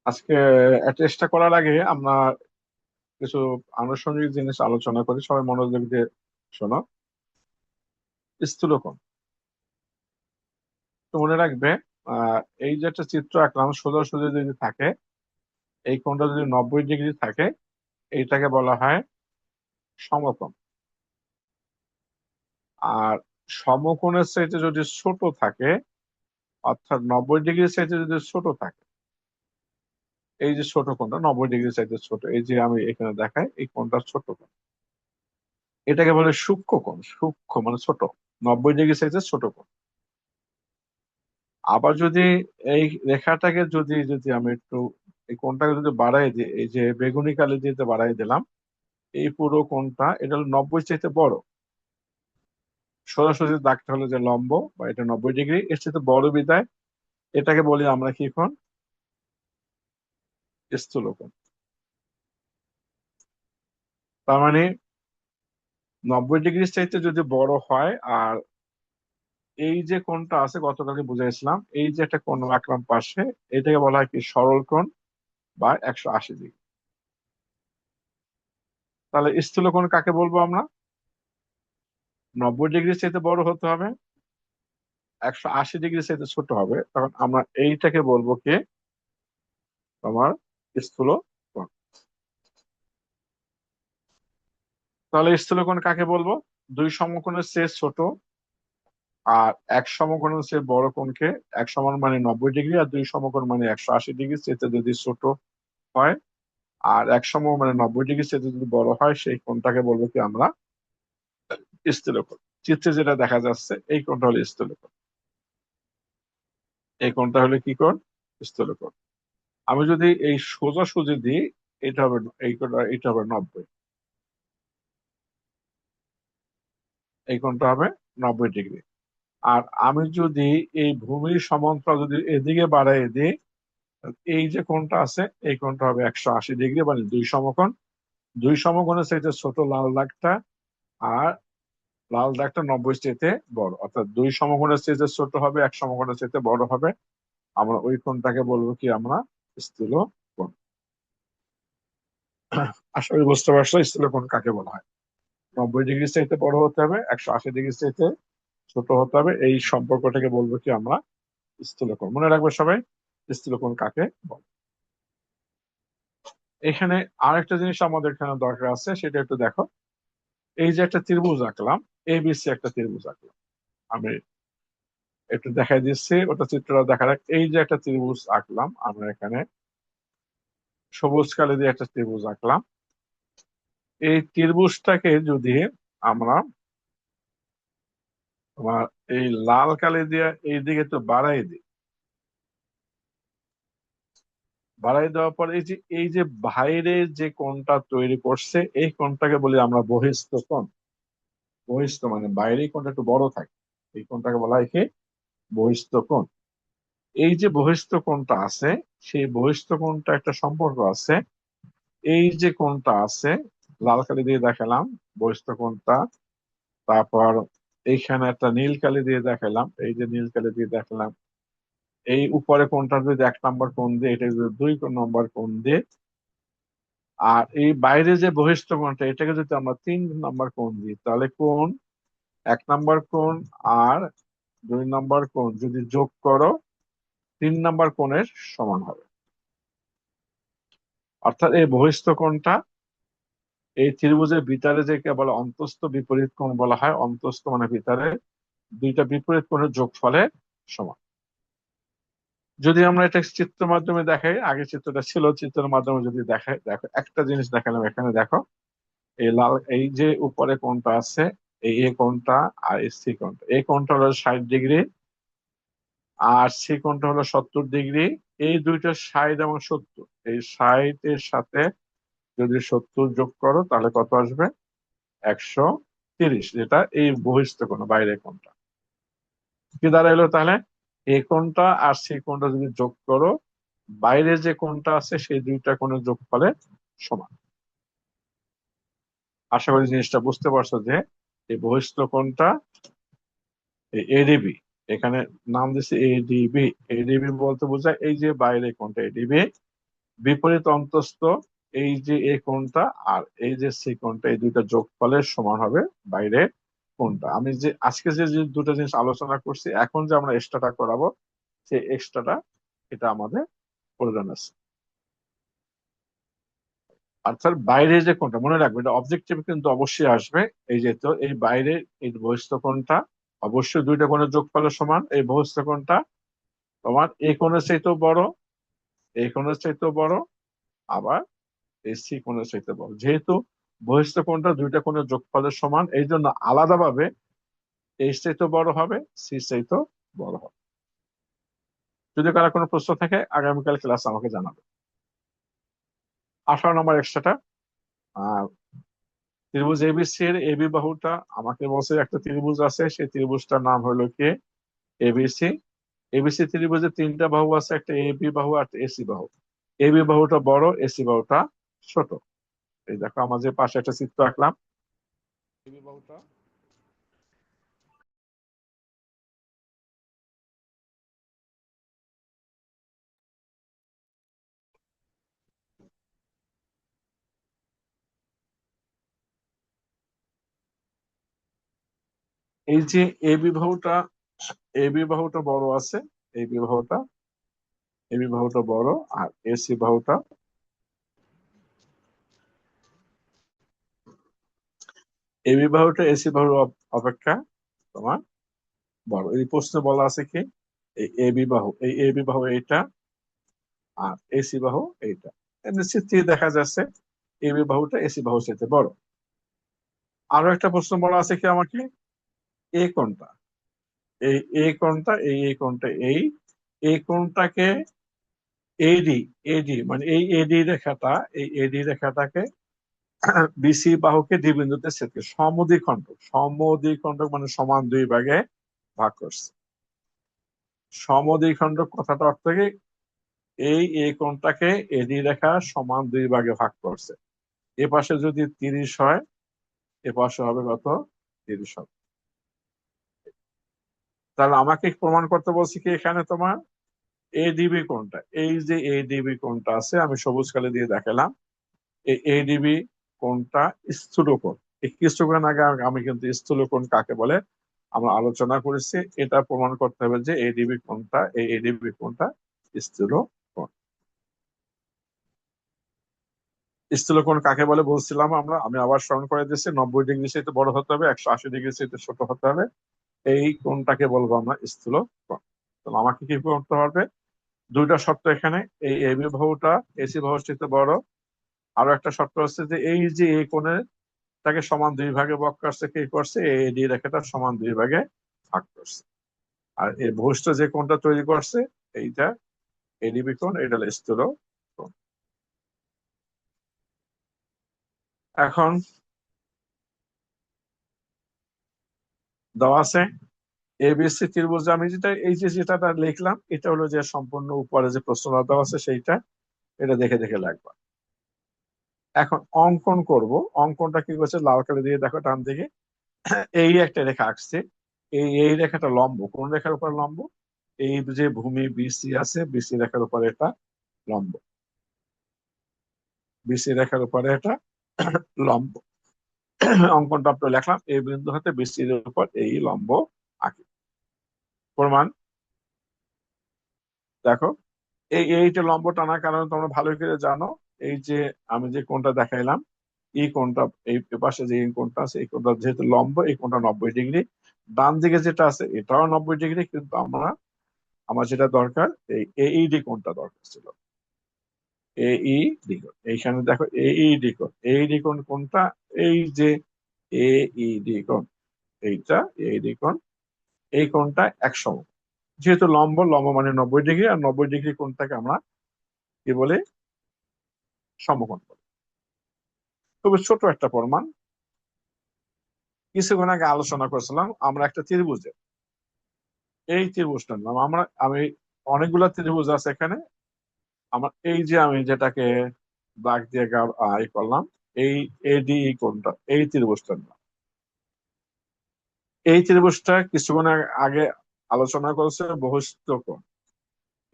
আজকে চেষ্টা করার আগে আমরা কিছু আনুষঙ্গিক জিনিস আলোচনা করি, সবাই মনোযোগ দিয়ে শোনো। স্থূলকোণ, তো মনে রাখবে, আহ এই যে একটা চিত্র আঁকলাম, সোজাসুজি যদি থাকে, এই কোণটা যদি 90 ডিগ্রি থাকে, এইটাকে বলা হয় সমকোণ। আর সমকোণের চাইতে যদি ছোট থাকে, অর্থাৎ 90 ডিগ্রির চাইতে যদি ছোট থাকে, এই যে ছোট কোণটা 90 ডিগ্রির চাইতে ছোট, এই যে আমি এখানে দেখাই, এই কোণটা ছোট কোণ, এটাকে বলে সূক্ষ্ম কোণ। সূক্ষ্ম মানে ছোট, 90 ডিগ্রির চাইতে ছোট কোণ। আবার যদি এই রেখাটাকে যদি যদি আমি একটু এই কোণটাকে যদি বাড়াই দিই, এই যে বেগুনি কালি দিয়ে বাড়াই দিলাম, এই পুরো কোণটা এটা হলো 90 চাইতে বড়। সোজাসুজি দাগটা হলো যে লম্ব, বা এটা 90 ডিগ্রি, এর চাইতে বড় বিদায় এটাকে বলি আমরা কি কোণ? স্থূল কোণ। তার মানে 90 ডিগ্রির চাইতে যদি বড় হয়, আর এই যে কোণটা আছে গতকালকে বুঝাইছিলাম, এই যে একটা কোণ রাখলাম পাশে, এটাকে বলা হয় কি সরল কোণ, বা 180 ডিগ্রি। তাহলে স্থূল কোণ কাকে বলবো আমরা? 90 ডিগ্রির চাইতে বড় হতে হবে, 180 ডিগ্রি চাইতে ছোট হবে, তখন আমরা এইটাকে বলবো কি তোমার স্থূল কোণ। তাহলে স্থূল কোণ কাকে বলবো? দুই সমকোণের চেয়ে ছোট আর এক সমকোণের চেয়ে বড় কোণকে, এক সমান মানে 90 ডিগ্রি, আর দুই সমকোণ মানে 180 ডিগ্রি চেয়ে যদি ছোট হয়, আর এক সম মানে 90 ডিগ্রি চেয়ে যদি বড় হয়, সেই কোণটাকে বলবো কি আমরা স্থূল কোণ। চিত্রে যেটা দেখা যাচ্ছে, এই কোণটা হলো স্থূল কোণ। এই কোণটা হলো কি কোণ? স্থূল কোণ। আমি যদি এই সোজাসুজি দিই, এটা হবে এই কোণটা, এটা হবে 90, এই কোণটা হবে 90 ডিগ্রি। আর আমি যদি এই ভূমির সমান্তরাল যদি এদিকে বাড়াই দিই, এই যে কোণটা আছে, এই কোণটা হবে 180 ডিগ্রি, মানে দুই সমকোণ। দুই সমকোণের চাইতে ছোট লাল দাগটা, আর লাল দাগটা 90 চাইতে বড়, অর্থাৎ দুই সমকোণের চাইতে ছোট হবে, এক সমকোণের চাইতে বড় হবে। আমরা ওই কোণটাকে বলবো কি আমরা স্থূল কোণ। আশা করি বুঝতে পারছো স্থূল কোণ কাকে বলা হয়। 90 ডিগ্রির চাইতে বড় হতে হবে, 180 ডিগ্রির চাইতে ছোট হতে হবে, এই সম্পর্কটাকে বলবো কি আমরা স্থূলকোণ। মনে রাখবে সবাই, স্থূলকোণ কাকে বলে। এখানে আরেকটা জিনিস আমাদের এখানে দরকার আছে, সেটা একটু দেখো। এই যে একটা ত্রিভুজ আঁকলাম, এবিসি একটা ত্রিভুজ আঁকলাম, আমি একটু দেখাই দিচ্ছি, ওটা চিত্রটা দেখা যাক। এই যে একটা ত্রিভুজ আঁকলাম আমরা এখানে, সবুজ কালি দিয়ে একটা ত্রিভুজ আঁকলাম। এই ত্রিভুজটাকে যদি আমরা তোমার এই লাল কালি দিয়ে এই দিকে একটু বাড়াই দিই, বাড়াই দেওয়ার পর এই যে বাইরে যে কোণটা তৈরি করছে, এই কোণটাকে বলি আমরা বহিস্থ কোণ। বহিস্থ মানে বাইরে কোণটা একটু বড় থাকে, এই কোণটাকে বলা হয় কি বহিস্থ কোণ। এই যে বহিস্থ কোণটা আছে, সেই বহিস্থ কোণটা একটা সম্পর্ক আছে। এই যে কোণটা আছে, লাল কালি দিয়ে দেখালাম বহিস্থ কোণটা, তারপর এইখানে একটা নীল কালি দিয়ে দেখালাম, এই যে নীল কালি দিয়ে দেখালাম। এই উপরে কোণটা যদি 1 নম্বর কোণ দিয়ে, এটা যদি 2 নম্বর কোণ দিয়ে, আর এই বাইরে যে বহিস্থ কোণটা, এটাকে যদি আমরা 3 নম্বর কোণ দিই, তাহলে কোণ 1 নম্বর কোণ আর 2 নম্বর কোণ যদি যোগ করো, 3 নম্বর কোণের সমান হবে। অর্থাৎ এই বহিস্থ কোণটা এই ত্রিভুজের ভিতরে যে বলে অন্তস্থ বিপরীত কোণ বলা হয়। অন্তস্থ মানে ভিতরে, দুইটা বিপরীত কোণের যোগফলের সমান। যদি আমরা এটা চিত্রের মাধ্যমে দেখাই, আগে চিত্রটা ছিল, চিত্রের মাধ্যমে যদি দেখাই, দেখো একটা জিনিস দেখালাম এখানে, দেখো এই লাল এই যে উপরে কোণটা আছে, এই এ কোণটা আর এই সি কোণটা, এই কোণটা হলো 60 ডিগ্রি, আর সি কোণটা হলো 70 ডিগ্রি। এই দুইটা 60 এবং 70, এই 60-এর সাথে যদি 70 যোগ করো, তাহলে কত আসবে? 130, যেটা এই বহিস্থ কোণ, বাইরের কোণটা। কি দাঁড়াইলো তাহলে? এই কোণটা আর সেই কোণটা যদি যোগ করো, বাইরে যে কোণটা আছে সেই দুইটা কোণের যোগফলের সমান। আশা করি জিনিসটা বুঝতে পারছো যে এই বহিস্থ কোণটা এডিবি, এখানে নাম দিচ্ছে এডিবি। এডিবি বলতে বোঝায় এই যে বাইরে কোণটা এডিবি, বিপরীত অন্তস্থ এই যে এই কোণটা আর এই যে সি কোণটা, এই দুইটা যোগফলের সমান হবে বাইরের কোণটা। আমি যে আজকে যে দুটো জিনিস আলোচনা করছি, এখন যে আমরা এক্সট্রাটা করাবো, সেই এক্সট্রাটা এটা আমাদের প্রয়োজন আছে। অর্থাৎ বাইরে যে কোণটা মনে রাখবে, এটা অবজেক্টিভ কিন্তু অবশ্যই আসবে। এই যে তো এই বাইরে এই বহিস্থ কোণটা অবশ্যই দুইটা কোণের যোগফলের সমান। এই বহিস্থ কোণটা তোমার এই কোণের চাইতেও বড়, এই কোণের চাইতেও বড়, আবার এই সি কোণের চাইতে বড়। যেহেতু বহিস্থ কোণটা দুইটা কোণের যোগফলের সমান, এই জন্য আলাদাভাবে এই চাইতেও বড় হবে, সি চাইতেও বড় হবে। যদি কারো কোনো প্রশ্ন থাকে আগামীকাল ক্লাস আমাকে জানাবে। 18 নম্বর এক্সট্রাটা, আহ ত্রিভুজ এবিসি এর এবি বাহুটা আমাকে বলছে একটা ত্রিভুজ আছে, সেই ত্রিভুজটার নাম হলো কি এবিসি। এবিসি ত্রিভুজের তিনটা বাহু আছে, একটা এবি বাহু আর এসি বাহু। এবি বাহুটা বড়, এসি বাহুটা ছোট। এই দেখো আমার যে পাশে একটা চিত্র আঁকলাম, এবি বাহুটা এই যে এবি বাহুটা, এবি বাহুটা বড় আছে, এবি বাহুটা, এবি বাহুটা বড়, আর এসি বাহুটা, এবি বাহুটা এসি বাহুর অপেক্ষা তোমার বড়। এই প্রশ্নে বলা আছে কি এই এবি বাহু, এই এবি বাহু এইটা, আর এসি বাহু এইটা। নিশ্চিত দেখা যাচ্ছে এবি বাহুটা এসি বাহুর চাইতে বড়। আরো একটা প্রশ্ন বলা আছে কি আমাকে, এ কোণটা, এই এ কোণটা, এই কোণটা, এই কোণটাকে এডি, এডি মানে এই এডি রেখাটা, এই এডি রেখাটাকে বিসি বাহুকে দ্বিবিন্দুতে ছেদ করে সমদ্বিখণ্ডক, সমদ্বিখণ্ডক মানে সমান দুই ভাগে ভাগ করছে। সমদ্বিখণ্ডক কথাটা অর্থ কি, এই কোণটাকে এডি রেখা সমান দুই ভাগে ভাগ করছে। এ পাশে যদি 30 হয়, এ পাশে হবে কত, 30 হবে। তাহলে আমাকে প্রমাণ করতে বলছি কি এখানে তোমার এডিবি কোণটা, এই যে এডিবি কোণটা আছে আমি সবুজ কালি দিয়ে দেখালাম, এই এডিবি কোণটা স্থূল কোণ। এই কিছুক্ষণ আগে আমি কিন্তু স্থূল কোণ কাকে বলে আমরা আলোচনা করেছি। এটা প্রমাণ করতে হবে যে এডিবি কোণটা, এই এডিবি কোণটা স্থূল কোণ। স্থূল কোণ কাকে বলে বলছিলাম আমরা, আমি আবার স্মরণ করে দিচ্ছি, 90 ডিগ্রি চাইতে বড় হতে হবে, 180 ডিগ্রি চাইতে ছোট হতে হবে। এই কোণটাকে বলবো আমরা স্থূল কোণ। তাহলে আমাকে কি করতে হবে, দুইটা শর্ত এখানে, এই এবি বাহুটা এসি বাহুর চাইতে বড়। আরো একটা শর্ত হচ্ছে যে এই যে এই কোণের তাকে সমান দুই ভাগে ভাগ করছে, কি করছে এডি রেখাটা সমান দুই ভাগে ভাগ করছে। আর এই ভূষ্ঠ যে কোণটা তৈরি করছে এইটা এডিবি কোণ, এটা হলো স্থূল কোণ। এখন দেওয়া আছে এবিসি ত্রিভুজ, আমি যেটা এই যে যেটা লিখলাম এটা হলো যে সম্পূর্ণ উপরে যে প্রশ্নটা দেওয়া আছে সেইটা, এটা দেখে দেখে লাগবে। এখন অঙ্কন করব, অঙ্কনটা কি করছে লাল কালি দিয়ে দেখো ডান দিকে এই একটা রেখা আঁকছে। এই রেখাটা লম্ব, কোন রেখার উপর লম্ব, এই যে ভূমি বিসি আছে, বিসি রেখার উপরে এটা লম্ব, বিসি রেখার উপরে এটা লম্ব। অঙ্কনটা আপনার লিখলাম, এই বিন্দু হতে বিসি এর উপর এই লম্ব আঁকি। প্রমাণ দেখো, এইটা লম্ব টানার কারণে তোমরা ভালো করে জানো, এই যে আমি যে কোণটা দেখাইলাম, এই কোণটা, এই পাশে যে এই কোণটা আছে, এই কোণটা যেহেতু লম্ব, এই কোণটা 90 ডিগ্রি। ডান দিকে যেটা আছে এটাও 90 ডিগ্রি, কিন্তু আমার যেটা দরকার এই এইডি কোণটা দরকার ছিল, এইডি কোণ। এইখানে দেখো এইডি কোণ, এইডি কোণ কোনটা, এই যে এইডি কোণ, এইটা এইডি কোণ, এই কোণটা 100। যেহেতু লম্ব, লম্ব মানে 90 ডিগ্রি, আর 90 ডিগ্রি কোণটাকে আমরা কি বলে, সমকোণ বলে। খুবই ছোট একটা প্রমাণ, কিছুক্ষণ আগে আলোচনা করেছিলাম আমরা একটা ত্রিভুজে, এই ত্রিভুজটার নাম আমি অনেকগুলা ত্রিভুজ আছে এখানে, আমার এই যে আমি যেটাকে দাগ দিয়ে করলাম, এই এডি কোণটা, এই ত্রিভুজটার নাম। এই ত্রিভুজটা কিছুক্ষণ আগে আলোচনা করেছে বহিস্থ কোণ।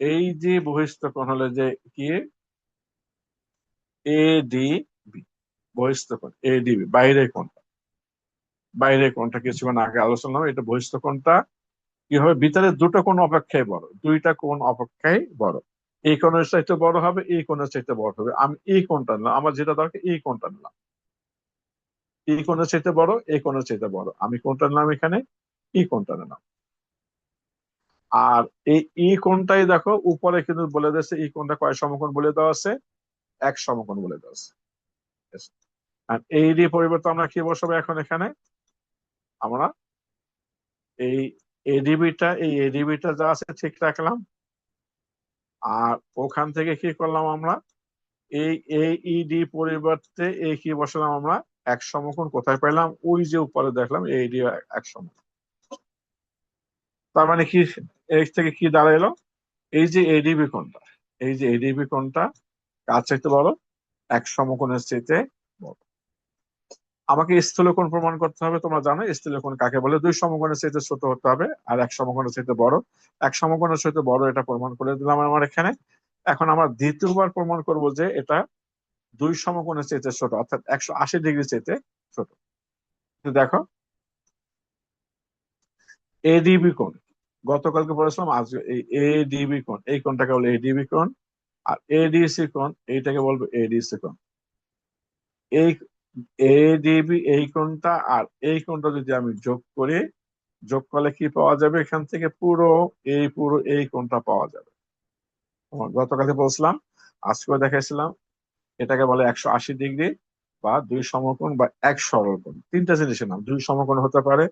এই যে বহিস্থ কোণ হলে যে কি এডিবি, বহিস্থ কোণ এডিবি, বাইরের কোণটা, বাইরের কোণটা কিছুক্ষণ আগে আলোচনা হলো, এটা বহিস্থ কোণটা কি হবে, ভিতরের দুটো কোণ অপেক্ষায় বড়, দুইটা কোণ অপেক্ষায় বড়। এই কোণের চাইতে বড় হবে, এই কোণের চাইতে বড় হবে। আমি এই কোণটা নিলাম, আমার যেটা দরকার এই কোণটা নিলাম। এই কোণের চাইতে বড়, এই কোণের চাইতে বড়, আমি কোণটা নিলাম এখানে, এই কোণটা নিলাম। আর এই কোণটাই দেখো উপরে কিন্তু বলে দিয়েছে, এই কোণটা কয় সমকোণ বলে দেওয়া আছে, এক সমকোণ বলে দেওয়া আছে। আর এই ডি পরিবর্তে আমরা কি বসাবো এখন এখানে, আমরা এই এডিবিটা যা আছে ঠিক রাখলাম। আর ওখান থেকে কি করলাম আমরা, এই এইডি পরিবর্তে এই কি বসালাম আমরা, এক সমকোণ কোথায় পেলাম, ওই যে উপরে দেখলাম এইডি এক সমকোণ। তার মানে কি, এর থেকে কি দাঁড়াইলো, এই যে এডিবি কোণটা, এই যে এডিবি কোণটা কার চাইতে বড়, এক সমকোণের চাইতে বড়। আমাকে স্থূলকোণ প্রমাণ করতে হবে, তোমরা জানো স্থূলকোণ কাকে বলে, দুই সমকোণের চাইতে ছোট হতে হবে আর এক সমকোণের চাইতে বড়। এক সমকোণের চাইতে বড়, এটা প্রমাণ করে দিলাম আমার এখানে। এখন আমরা দ্বিতীয়বার প্রমাণ করব যে এটা দুই সমকোণের চাইতে ছোট, অর্থাৎ 180 ডিগ্রি চাইতে ছোট। দেখো এডিবি কোণ, গতকালকে বলেছিলাম, আজকে এই এডিবি কোণ, এই কোণটাকে বলে এডিবি কোণ। আর এডিসি কোণ, এইটাকে বলবো এডিসি কোণ। এই এডিবি এই কোণটা আর এই কোণটা যদি আমি যোগ করি, যোগ করলে কি পাওয়া যাবে, এখান থেকে পুরো এই কোণটা পাওয়া যাবে। গতকালকে বলছিলাম, আজকেও দেখাইছিলাম, এটাকে বলে 180 ডিগ্রি, বা দুই সমকোণ, বা এক সরল কোণ। তিনটা জিনিসের নাম, দুই সমকোণ হতে পারে,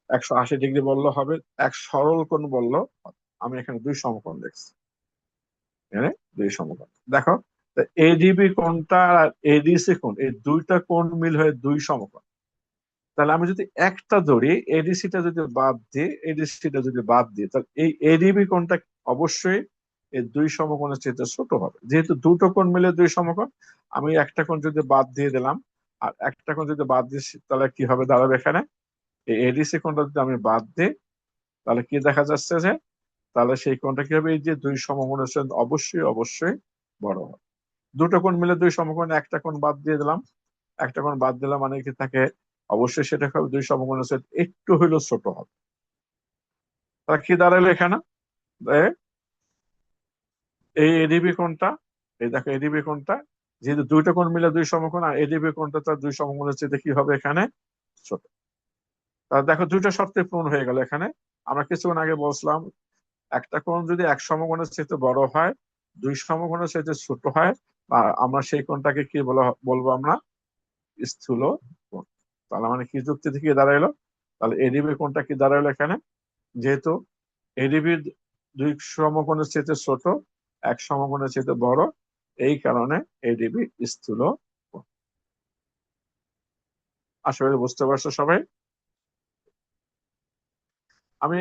180 ডিগ্রি বললে হবে, এক সরল কোণ বললো হবে। আমি এখানে দুই সমকোণ দেখছি, এখানে দুই সমকোণ দেখো। এডিবি কোণটা আর এডিসি কোণ, এই দুইটা কোণ মিল হয়ে দুই সমকোণ। তাহলে আমি যদি একটা ধরি, এডিসিটা যদি বাদ দিই, এডিসিটা যদি বাদ দিই, তাহলে এই এডিবি কোণটা অবশ্যই এই দুই সমকোণের চেয়ে ছোট হবে। যেহেতু দুটো কোণ মিলে দুই সমকোণ, আমি একটা কোণ যদি বাদ দিয়ে দিলাম আর একটা কোণ যদি বাদ দিই, তাহলে কি হবে দাঁড়াবে এখানে, এই এডিসি কোণটা যদি আমি বাদ দিই, তাহলে কি দেখা যাচ্ছে যে, তাহলে সেই কোণটা কি হবে, এই যে দুই সমকোণের চেয়ে অবশ্যই অবশ্যই বড় হবে। দুটো কোণ মিলে দুই সমকোণ, একটা কোণ বাদ দিয়ে দিলাম, একটা কোণ বাদ দিলাম মানে কি থাকে, অবশ্যই সেটা হবে দুই সমকোণের চেয়ে একটু হইলেও ছোট হবে। তাহলে কি দাঁড়ালো এখানে, এ, এই এডিবি কোণটা, এই দেখো এডিবি কোণটা, যেহেতু দুইটা কোণ মিলে দুই সমকোণ, আর এডিবি কোণটা তার দুই সমকোণের চেয়ে কি হবে এখানে, ছোট। তাহলে দেখো দুইটা শর্তে পূরণ হয়ে গেল এখানে। আমরা কিছুক্ষণ আগে বলছিলাম, একটা কোণ যদি এক সমকোণের চাইতে বড় হয়, দুই সমকোণের চাইতে ছোট হয়, বা আমরা সেই কোণটাকে কি বলবো আমরা, স্থূল কোণ। তাহলে মানে কি যুক্তি থেকে দাঁড়াইলো, তাহলে এডিবি কোণটা কি দাঁড়াইলো এখানে, যেহেতু এডিবি দুই সমকোণের চাইতে ছোট, এক সমকোণের চাইতে বড়, এই কারণে এডিবি স্থূল কোণ। আশা করি বুঝতে পারছো সবাই। আমি